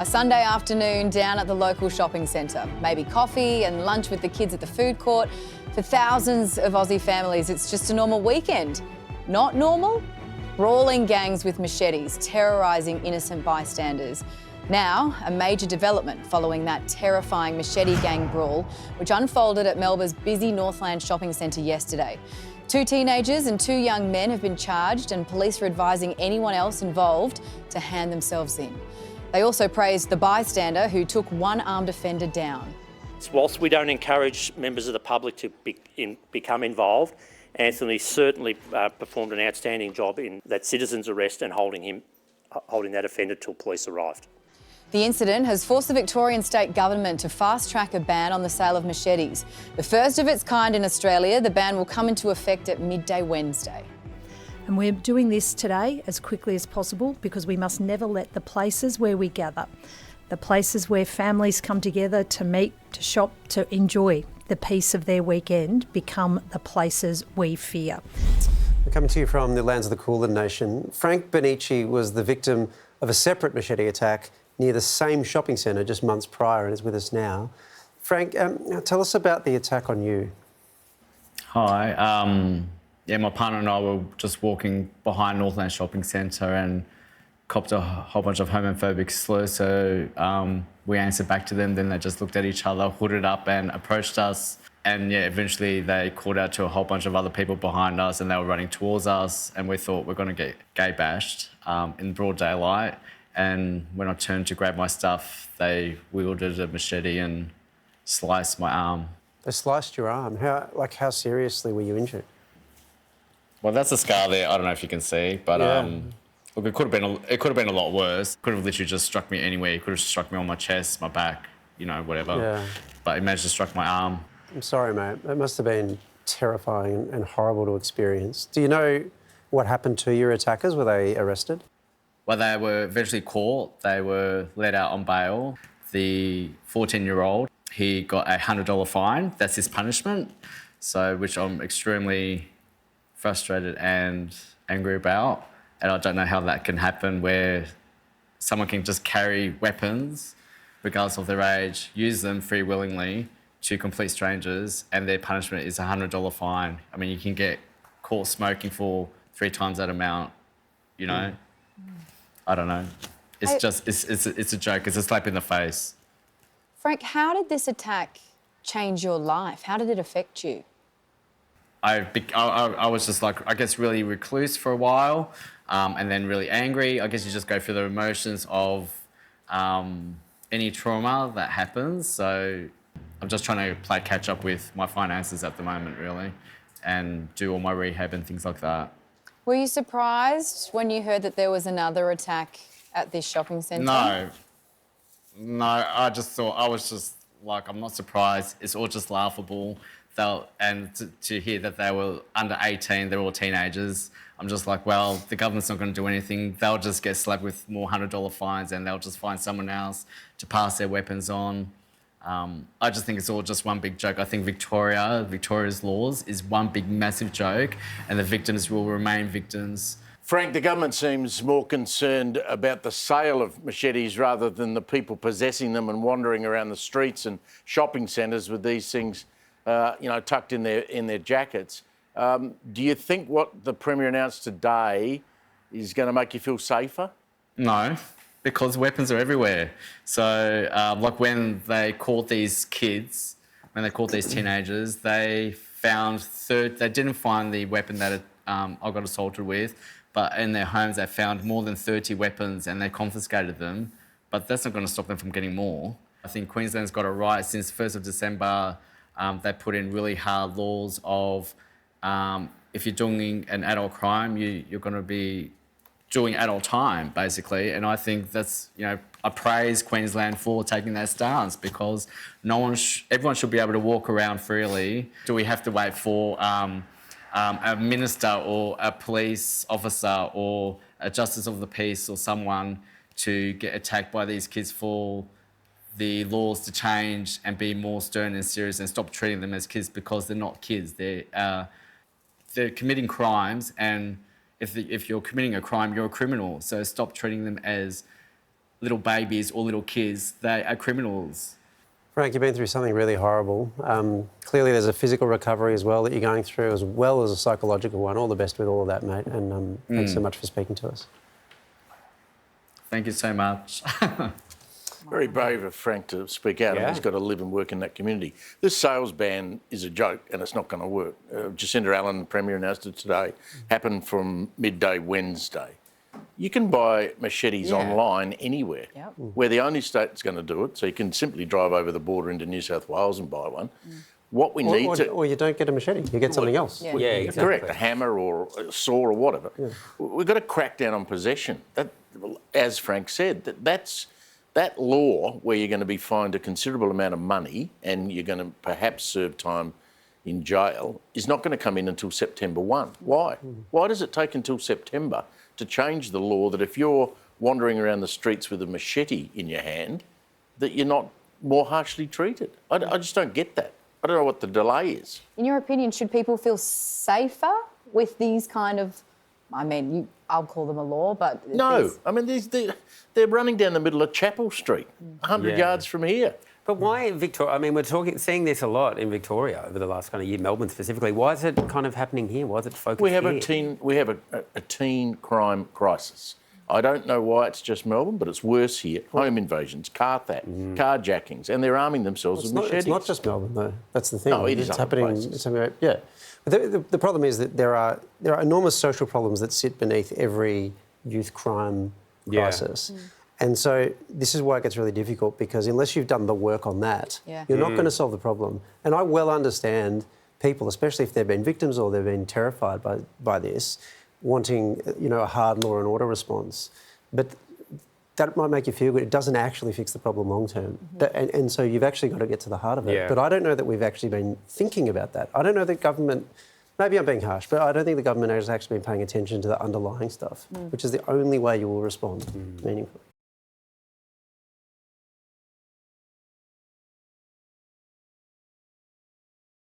A Sunday afternoon down at the local shopping centre. Maybe coffee and lunch with the kids at the food court. For thousands of Aussie families, it's just a normal weekend. Not normal? Brawling gangs with machetes, terrorising innocent bystanders. Now, a major development following that terrifying machete gang brawl, which unfolded at Melbourne's busy Northland shopping centre yesterday. 2 teenagers and 2 young men have been charged, and police are advising anyone else involved to hand themselves in. They also praised the bystander who took one armed offender down. Whilst we don't encourage members of the public to become involved, Anthony certainly performed an outstanding job in that citizen's arrest and holding that offender till police arrived. The incident has forced the Victorian state government to fast-track a ban on the sale of machetes. The first of its kind in Australia, the ban will come into effect at midday Wednesday. And we're doing this today as quickly as possible because we must never let the places where we gather, the places where families come together to meet, to shop, to enjoy the peace of their weekend, become the places we fear. We're coming to you from the lands of the Kulin Nation. Frank Bonnici was the victim of a separate machete attack near the same shopping centre just months prior and is with us now. Frank, tell us about the attack on you. Hi. Yeah, my partner and I were just walking behind Northland Shopping Centre and copped a whole bunch of homophobic slurs. So we answered back to them. Then they just looked at each other, hooded up and approached us. And yeah, eventually they called out to a whole bunch of other people behind us and they were running towards us. And we thought we're going to get gay bashed in broad daylight. And when I turned to grab my stuff, they wielded a machete and sliced my arm. They sliced your arm? How seriously were you injured? Well, that's a scar there. I don't know if you can see, but yeah. Look, it could have been a lot worse. It could have literally just struck me anywhere. It could have struck me on my chest, my back, whatever. Yeah. But it managed to strike my arm. I'm sorry, mate. It must have been terrifying and horrible to experience. Do you know what happened to your attackers? Were they arrested? Well, they were eventually caught. They were let out on bail. The 14-year-old, he got a $100 fine. That's his punishment. So, which I'm extremely frustrated and angry about. And I don't know how that can happen where someone can just carry weapons, regardless of their age, use them free willingly to complete strangers, and their punishment is a $100 fine. I mean, you can get caught smoking for 3 times that amount, I don't know. It's a joke. It's a slap in the face. Frank, how did this attack change your life? How did it affect you? I was just I guess really recluse for a while and then really angry. I guess you just go through the emotions of any trauma that happens. So I'm just trying to play catch up with my finances at the moment, really, and do all my rehab and things like that. Were you surprised when you heard that there was another attack at this shopping centre? No, I just thought, I was just I'm not surprised. It's all just laughable. And to hear that they were under 18, they're all teenagers, I'm just well, the government's not going to do anything. They'll just get slapped with more $100 fines and they'll just find someone else to pass their weapons on. I just think it's all just one big joke. I think Victoria's laws is one big massive joke and the victims will remain victims. Frank, the government seems more concerned about the sale of machetes rather than the people possessing them and wandering around the streets and shopping centres with these things tucked in their jackets. Do you think what the Premier announced today is going to make you feel safer? No, because weapons are everywhere. So, when they caught these kids, when they caught these teenagers, they didn't find the weapon that I got assaulted with, but in their homes they found more than 30 weapons and they confiscated them. But that's not going to stop them from getting more. I think Queensland's got it right. Since 1st of December, they put in really hard laws of if you're doing an adult crime, you're going to be doing adult time, basically. And I think that's, I praise Queensland for taking that stance because everyone should be able to walk around freely. Do we have to wait for a minister or a police officer or a justice of the peace or someone to get attacked by these kids for the laws to change and be more stern and serious and stop treating them as kids because they're not kids. They're committing crimes, and if you're committing a crime, you're a criminal. So stop treating them as little babies or little kids, they are criminals. Frank, you've been through something really horrible. Clearly there's a physical recovery as well that you're going through, as well as a psychological one. All the best with all of that, mate, and thanks so much for speaking to us. Thank you so much. Very brave of Frank to speak out. Yeah. And he's got to live and work in that community. This sales ban is a joke and it's not going to work. Jacinta Allan, the Premier, announced it today. Happened from midday Wednesday. You can buy machetes online anywhere. Yep. We're the only state that's going to do it, so you can simply drive over the border into New South Wales and buy one. What we need to... Or you don't get a machete, you get something else. Yeah. Yeah, exactly. Correct, a hammer or a saw or whatever. Yeah. We've got to crack down on possession. That, as Frank said, that law where you're going to be fined a considerable amount of money and you're going to perhaps serve time in jail is not going to come in until September 1. Why? Why does it take until September to change the law that if you're wandering around the streets with a machete in your hand, that you're not more harshly treated? I just don't get that. I don't know what the delay is. In your opinion, should people feel safer with these kind of, I mean, I'll call them a law, but... No, I mean, they're running down the middle of Chapel Street, 100 yards from here. But why Victoria? I mean, seeing this a lot in Victoria over the last kind of year, Melbourne specifically. Why is it kind of happening here? Why is it focused We have here? a teen crime crisis. I don't know why it's just Melbourne, but it's worse here. Home invasions, carjackings, and they're arming themselves with machetes. It's not just Melbourne, though. That's the thing. No, it is it's other happening. places. It's happening, yeah. But the problem is that there are enormous social problems that sit beneath every youth crime crisis. And so this is why it gets really difficult, because unless you've done the work on that, you're not going to solve the problem. And I well understand people, especially if they've been victims or they've been terrified by this, wanting, a hard law and order response. But that might make you feel good. It doesn't actually fix the problem long term. And so you've actually got to get to the heart of it. Yeah. But I don't know that we've actually been thinking about that. I don't know that government, maybe I'm being harsh, but I don't think the government has actually been paying attention to the underlying stuff, which is the only way you will respond meaningfully.